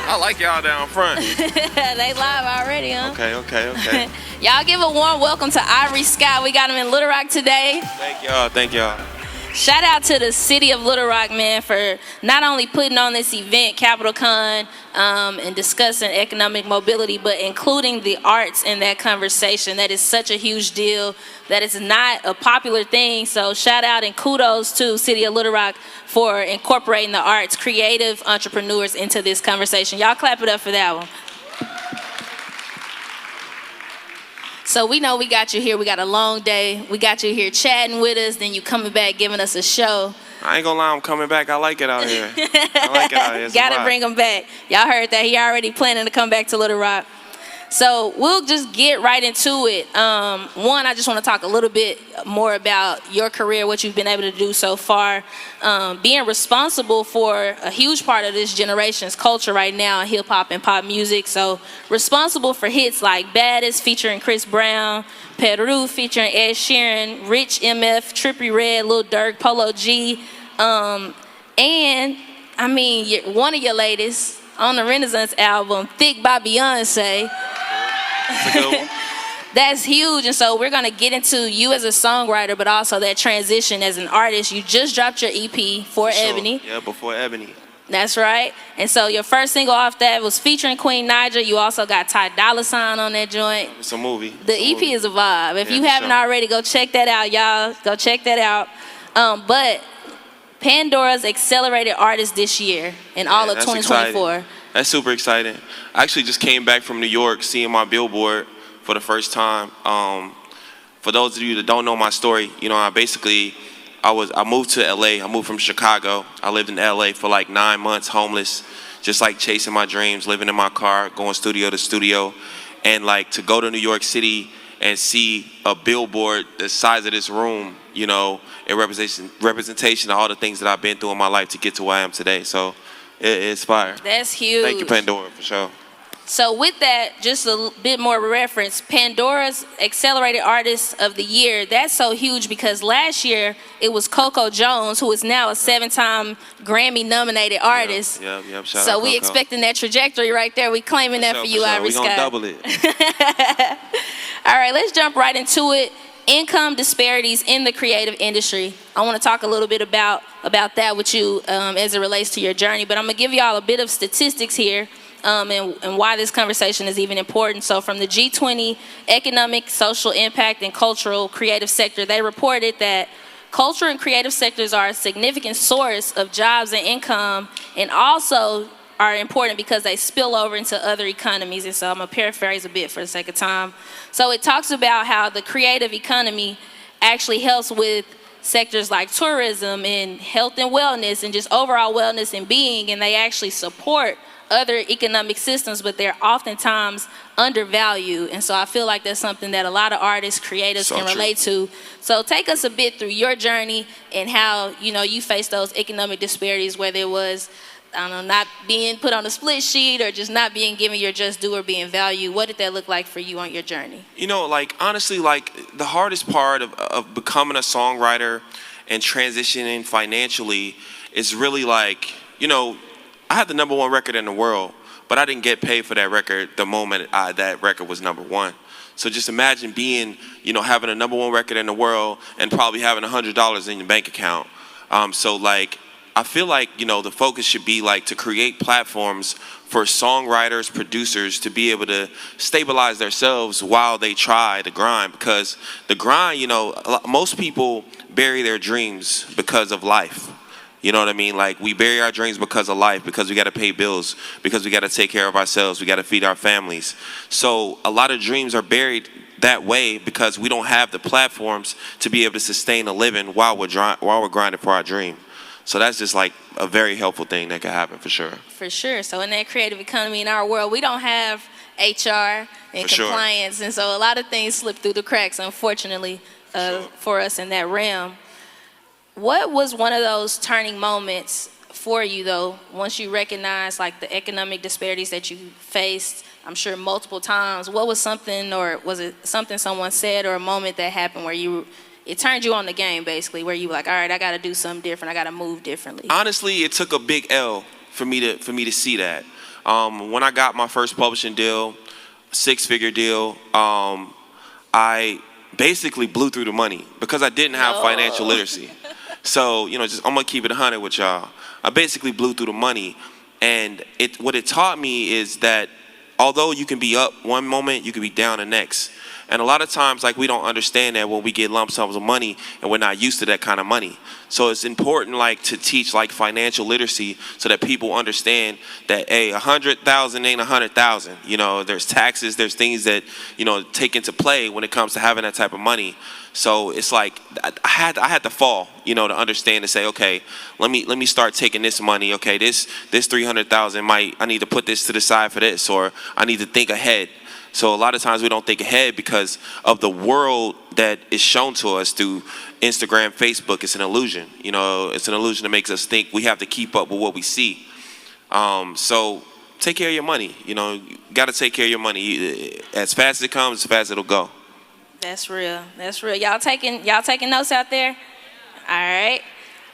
I like y'all down front. They live already, huh? Okay. Y'all give a warm welcome to Ivory Scott. We got him in Little Rock today. Thank y'all. Shout out to the city of Little Rock, man, for not only putting on this event, CapitalCon, and discussing economic mobility, but including the arts in that conversation. That is such a huge deal. That is not a popular thing. So shout out and kudos to City of Little Rock for incorporating the arts, creative entrepreneurs into this conversation. Y'all clap it up for that one. So we know we got you here. We got a long day. We got you here chatting with us. Then you coming back giving us a show. I ain't gonna lie, I'm coming back. I like it out here. Gotta bring him back. Y'all heard that. He already planning to come back to Little Rock. So we'll just get right into it. One, I just want to talk a little bit more about your career, what you've been able to do so far. Being responsible for a huge part of this generation's culture right now, hip-hop and pop music. So responsible for hits like Baddest featuring Chris Brown, Peru featuring Ed Sheeran, Rich MF, Trippie Redd, Lil Durk, Polo G. And, I mean, one of your latest on the Renaissance album, Thick by Beyonce. That's a good one. That's huge. And so we're going to get into you as a songwriter, but also that transition as an artist. You just dropped your EP, For Ebony. Yeah, Before Ebony. That's right. And so your first single off that was featuring Queen Naija. You also got Ty Dolla $ign on that joint. It's a movie. The EP is a vibe. If you haven't already, go check that out, y'all. Go check that out. But Pandora's accelerated artist this year in all of 2024. Exciting. That's super exciting. I actually just came back from New York seeing my billboard for the first time. For those of you that don't know my story, you know, I moved to LA. I moved from Chicago. I lived in LA for like 9 months, homeless, just like chasing my dreams, living in my car, going studio to studio. And like to go to New York City and see a billboard the size of this room, you know, in representation of all the things that I've been through in my life to get to where I am today. So it's fire. That's huge. Thank you, Pandora, for sure. So with that, just a bit more of a reference, Pandora's Accelerated Artist of the Year, that's so huge because last year it was Coco Jones, who is now a 7-time Grammy-nominated artist. Yep. Shout out so we Coco. expecting that trajectory right there. We claiming that for you, Ivory Scott. We're going to double it. All right, let's jump right into it. Income disparities in the creative industry. I want to talk a little bit about that with you as it relates to your journey, but I'm going to give y'all a bit of statistics here and why this conversation is even important. So from the G20 Economic, Social Impact, and Cultural Creative Sector, they reported that culture and creative sectors are a significant source of jobs and income, and also are important because they spill over into other economies. And so I'm going to paraphrase a bit for the sake of time. So it talks about how the creative economy actually helps with sectors like tourism and health and wellness and just overall wellness and being, and they actually support other economic systems, but they're oftentimes undervalued. And so I feel like that's something that a lot of artists, creatives can relate to. So take us a bit through your journey and how, you know, you faced those economic disparities, whether it was, I don't know, not being put on a split sheet or just not being given your just due or being valued. What did that look like for you on your journey? You know, like, honestly, like, the hardest part of becoming a songwriter and transitioning financially is really like, you know, I had the #1 record in the world, but I didn't get paid for that record the moment that record was #1. So just imagine being, you know, having a #1 record in the world and probably having $100 in your bank account. So like, I feel like, you know, the focus should be like to create platforms for songwriters, producers to be able to stabilize themselves while they try to grind, because the grind, you know, most people bury their dreams because of life. You know what I mean? Like, we bury our dreams because of life, because we got to pay bills, because we got to take care of ourselves, we got to feed our families. So a lot of dreams are buried that way because we don't have the platforms to be able to sustain a living while we're grinding for our dream. So that's just like a very helpful thing that could happen for sure. For sure. So in that creative economy in our world, we don't have HR and compliance. Sure. And so a lot of things slip through the cracks, unfortunately, for us in that realm. What was one of those turning moments for you, though, once you recognized like the economic disparities that you faced, I'm sure multiple times? What was something, or was it something someone said or a moment that happened where it turned you on the game, basically, where you were like, all right, I got to do something different, I got to move differently? Honestly, it took a big L for me to see that. When I got my first publishing deal, six-figure deal, I basically blew through the money because I didn't have financial literacy. So, just I'm gonna keep it 100 with y'all. I basically blew through the money, and what it taught me is that although you can be up one moment, you can be down the next. And a lot of times, like, we don't understand that when we get lump sums of money and we're not used to that kind of money. So it's important, like, to teach, like, financial literacy so that people understand that, hey, 100,000 ain't 100,000. There's taxes, there's things that, take into play when it comes to having that type of money. So it's like I had to fall, to understand, to say, okay, let me start taking this money. Okay, this 300,000 I need to put this to the side for this, or I need to think ahead. So a lot of times we don't think ahead because of the world that is shown to us through Instagram, Facebook. It's an illusion. It's an illusion that makes us think we have to keep up with what we see. So take care of your money. You got to take care of your money. As fast as it comes, as fast as it'll go. That's real. That's real. Y'all taking notes out there? All right.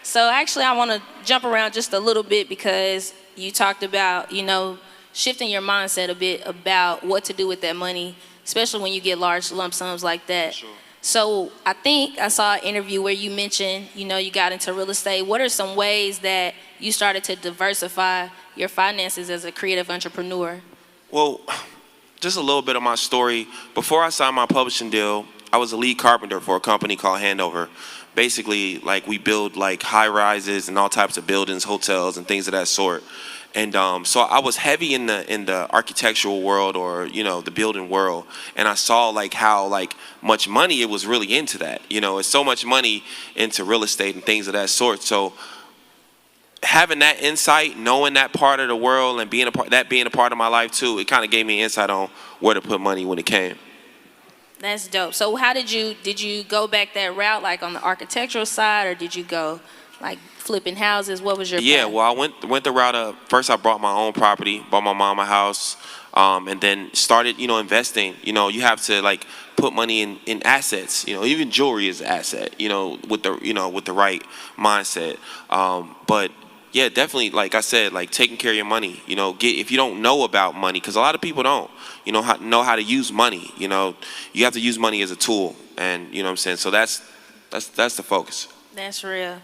So actually, I want to jump around just a little bit because you talked about, shifting your mindset a bit about what to do with that money, especially when you get large lump sums like that. Sure. So I think I saw an interview where you mentioned, you got into real estate. What are some ways that you started to diversify your finances as a creative entrepreneur? Well, just a little bit of my story. Before I signed my publishing deal, I was a lead carpenter for a company called Handover. Basically, like, we build, like, high rises and all types of buildings, hotels, and things of that sort. And so I was heavy in the architectural world, or the building world, and I saw, like, how, like, much money it was really into that. It's so much money into real estate and things of that sort. So having that insight, knowing that part of the world, and being a part of my life too, it kind of gave me insight on where to put money when it came. That's dope. So how did you go back that route, like on the architectural side, or did you go like flipping houses? What was your Yeah, plan? well, I went the route of, first I bought my own property, bought my mom a house, and then started, investing. You have to, like, put money in assets. Even jewelry is an asset, with the right mindset. But yeah, definitely, like I said, like, taking care of your money. If you don't know about money, because a lot of people don't, know how to use money. You have to use money as a tool, and what I'm saying. So that's the focus. That's real.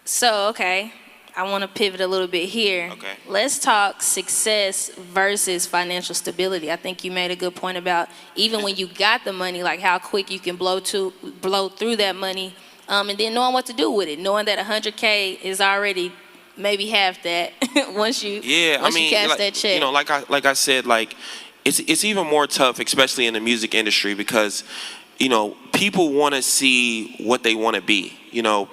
So, okay, I want to pivot a little bit here. Okay. Let's talk success versus financial stability. I think you made a good point about even when you got the money, like how quick you can blow through that money, and then knowing what to do with it, knowing that 100K is already maybe half that once you cash that check. Like I said, like, it's even more tough, especially in the music industry, because people want to see what they want to be.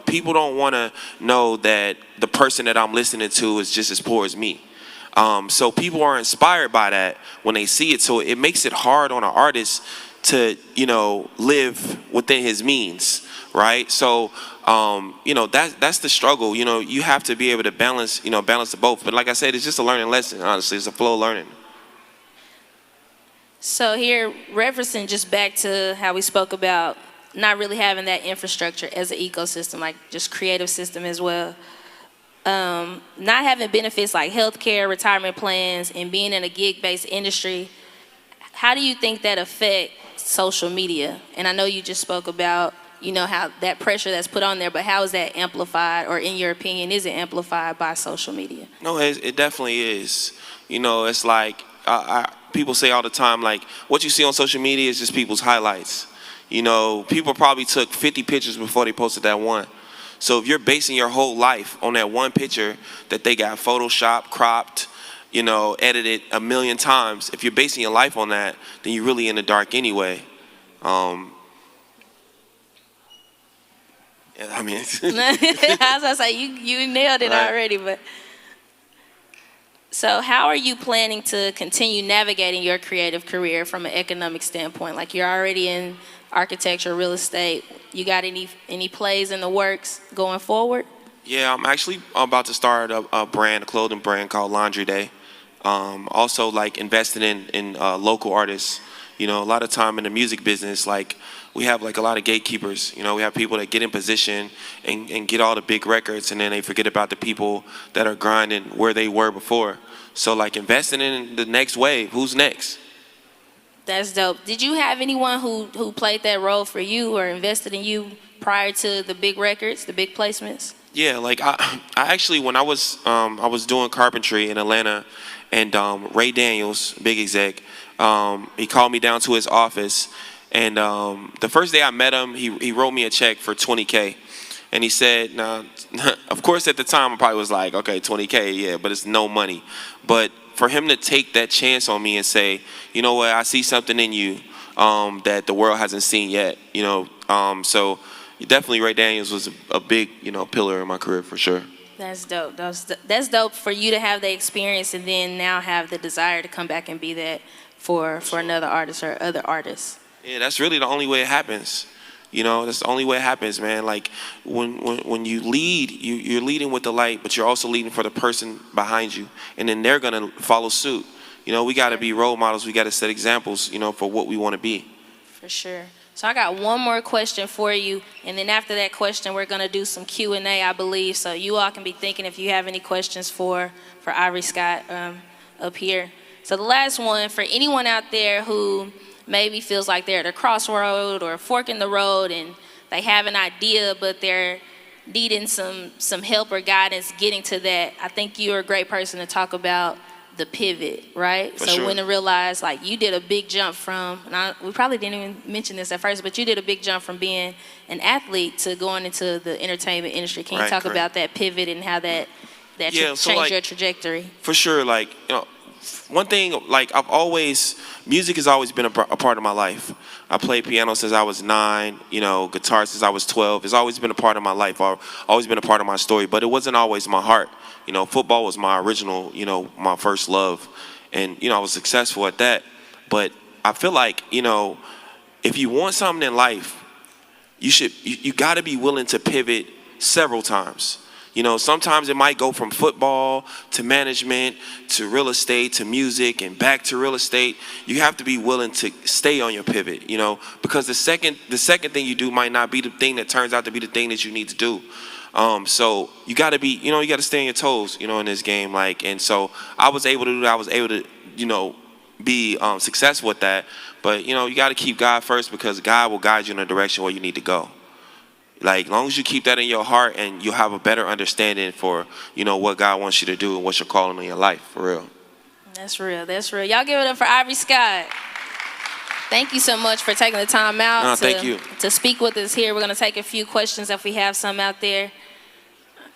People don't want to know that the person that I'm listening to is just as poor as me. So people are inspired by that when they see it. So it makes it hard on an artist to, live within his means, right? So, that's the struggle. You have to be able to balance the both. But like I said, it's just a learning lesson, honestly. It's a flow of learning. So here, referencing just back to how we spoke about not really having that infrastructure as an ecosystem, like just creative system as well. Not having benefits like healthcare, retirement plans, and being in a gig-based industry, how do you think that affects social media? And I know you just spoke about, how that pressure that's put on there, but how is that amplified, or in your opinion, is it amplified by social media? No, it definitely is. It's like, people say all the time, like, what you see on social media is just people's highlights. People probably took 50 pictures before they posted that one. So if you're basing your whole life on that one picture that they got photoshopped, cropped, edited a million times, if you're basing your life on that, then you're really in the dark anyway. I mean, I was gonna say you nailed it right. already, but. So how are you planning to continue navigating your creative career from an economic standpoint? Like, you're already in architecture, real estate. You got any plays in the works going forward? Yeah, I'm actually about to start a clothing brand called Laundry Day. Also, like investing in local artists. You know, a lot of time in the music business, like we have like a lot of gatekeepers. You know, we have people that get in position and get all the big records, and then they forget about the people that are grinding where they were before. So like investing in the next wave. Who's next? That's dope. Did you have anyone who played that role for you or invested in you prior to the big records, the big placements? Yeah, like I actually when I was doing carpentry in Atlanta, and Ray Daniels, big exec, he called me down to his office, and the first day I met him, he wrote me a check for $20K, and he said, "Now, of course at the time I probably was like, okay, $20K, yeah, but it's no money, but for him to take that chance on me and say, you know what, I see something in you that the world hasn't seen yet, you know, so." Definitely, Ray Daniels was a big, pillar in my career for sure. That's dope. That's dope for you to have the experience and then now have the desire to come back and be that for another artist or other artists. Yeah, that's really the only way it happens. You know, that's the only way it happens, man. Like when you lead, you're leading with the light, but you're also leading for the person behind you, and then they're gonna follow suit. You know, we got to be role models. We got to set examples, for what we want to be. For sure. So I got one more question for you, and then after that question, we're gonna do some Q&A, I believe. So you all can be thinking if you have any questions for Ivory Scott up here. So the last one, for anyone out there who maybe feels like they're at a crossroad or a fork in the road, and they have an idea, but they're needing some help or guidance getting to that, I think you're a great person to talk about the pivot, right? For so sure. When to realize, like, you did a big jump from, we probably didn't even mention this at first, but you did a big jump from being an athlete to going into the entertainment industry. Can you talk about that pivot and how that changed your trajectory? For sure, like, one thing, like, music has always been a part of my life. I played piano since I was 9, guitar since I was 12. It's always been a part of my life, always been a part of my story, but it wasn't always my heart. Football was my original, my first love, and, I was successful at that. But I feel like, if you want something in life, you got to be willing to pivot several times. Sometimes it might go from football to management to real estate to music and back to real estate. You have to be willing to stay on your pivot, because the second thing you do might not be the thing that turns out to be the thing that you need to do. So you got to be, you got to stay on your toes, in this game. Like, and so I was able to do that. I was able to, be successful with that. But, you got to keep God first, because God will guide you in the direction where you need to go. Like, as long as you keep that in your heart, and you'll have a better understanding for, what God wants you to do and what you're calling in your life, for real. That's real. That's real. Y'all give it up for Ivory Scott. Thank you so much for taking the time out to speak with us here. We're going to take a few questions if we have some out there.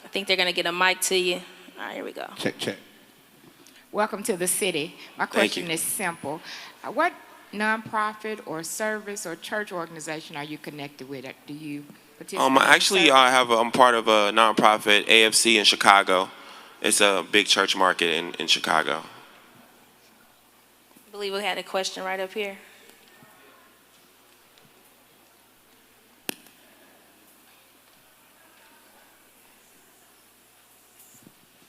I think they're going to get a mic to you. All right, here we go. Check. Welcome to the city. My question is simple. What nonprofit or service or church organization are you connected with? Do you participate? Actually, I'm part of a nonprofit, AFC, in Chicago. It's a big church market in Chicago. I believe we had a question right up here.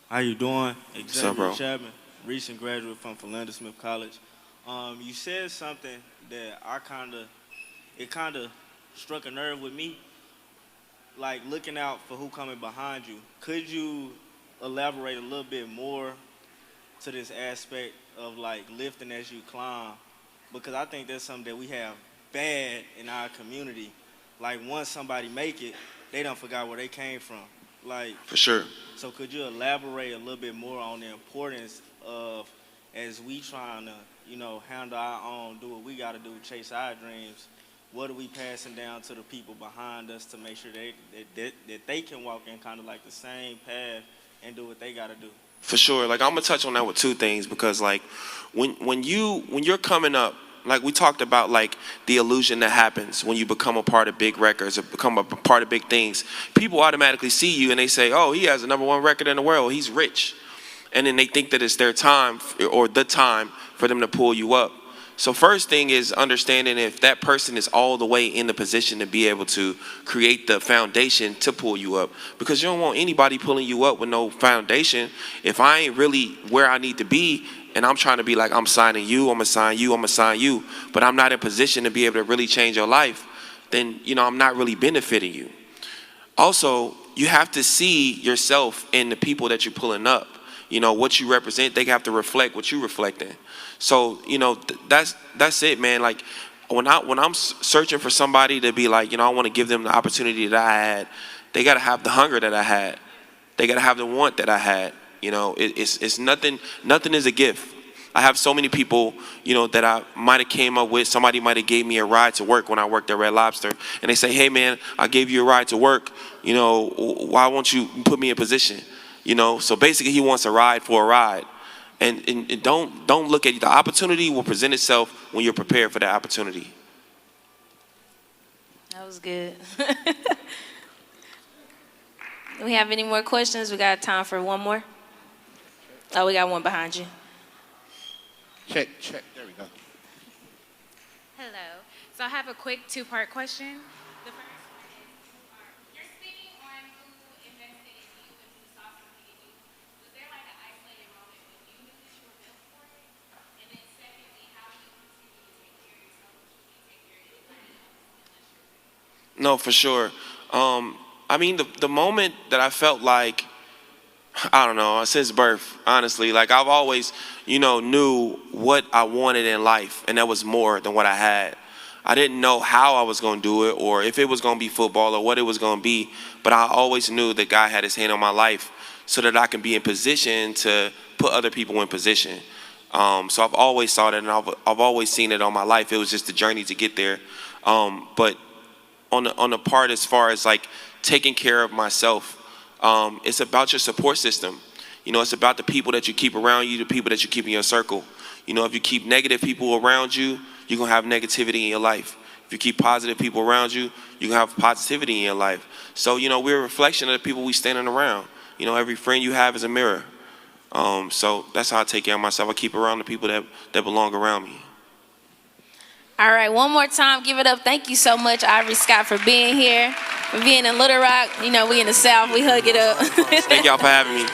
How you doing? What's up, bro? Chapman, recent graduate from Philander Smith College. You said something that it kind of struck a nerve with me, like looking out for who coming behind you. Could you elaborate a little bit more to this aspect of like lifting as you climb? Because I think that's something that we have bad in our community. Like, once somebody make it, they don't forget where they came from. Like, for sure. So could you elaborate a little bit more on the importance of, as we trying to, handle our own, do what we got to do, chase our dreams, what are we passing down to the people behind us to make sure that they can walk in kind of like the same path and do what they got to do? For sure. Like, I'm gonna touch on that with two things, because like when you're coming up, like we talked about, like the illusion that happens when you become a part of big records or become a part of big things. People automatically see you and they say, oh, he has the #1 record in the world, he's rich. And then they think that it's their time or the time for them to pull you up. So first thing is understanding if that person is all the way in the position to be able to create the foundation to pull you up. Because you don't want anybody pulling you up with no foundation. If I ain't really where I need to be, and I'm trying to be like, I'm signing you, I'm gonna sign you, I'm gonna sign you, but I'm not in position to be able to really change your life, then, I'm not really benefiting you. Also, you have to see yourself in the people that you're pulling up. What you represent, they have to reflect what you reflect in. So, that's it, man. Like, when I'm searching for somebody to be like, I want to give them the opportunity that I had, they got to have the hunger that I had. They got to have the want that I had. It's nothing is a gift. I have so many people, that I might have came up with. Somebody might have gave me a ride to work when I worked at Red Lobster. And they say, hey, man, I gave you a ride to work. Why won't you put me in position? So basically he wants a ride for a ride. And don't look at it. The opportunity will present itself when you're prepared for that opportunity. That was good. Do we have any more questions? We got time for one more. Oh, we got one behind you. Check. There we go. Hello. So I have a quick two-part question. The first one is, you're speaking on who invested in you and who saw something in you. Was there like an isolated moment when you knew that you were built for it? And then secondly, how do you continue to take care of yourself when you take care of anybody else unless you're ready? No, for sure. The moment that I felt like, I don't know, since birth, honestly, like I've always, knew what I wanted in life, and that was more than what I had. I didn't know how I was going to do it or if it was going to be football or what it was going to be, but I always knew that God had his hand on my life so that I can be in position to put other people in position. So I've always thought it, and I've always seen it all my life. It was just a journey to get there. But on the part as far as like taking care of myself, it's about your support system. It's about the people that you keep around you, the people that you keep in your circle. If you keep negative people around you, you're going to have negativity in your life. If you keep positive people around you, you're going to have positivity in your life. So, we're a reflection of the people we standing around. Every friend you have is a mirror. So that's how I take care of myself. I keep around the people that belong around me. All right, one more time, give it up. Thank you so much, Ivory Scott, for being here, for being in Little Rock. We in the South, we hug it up. Thank y'all for having me.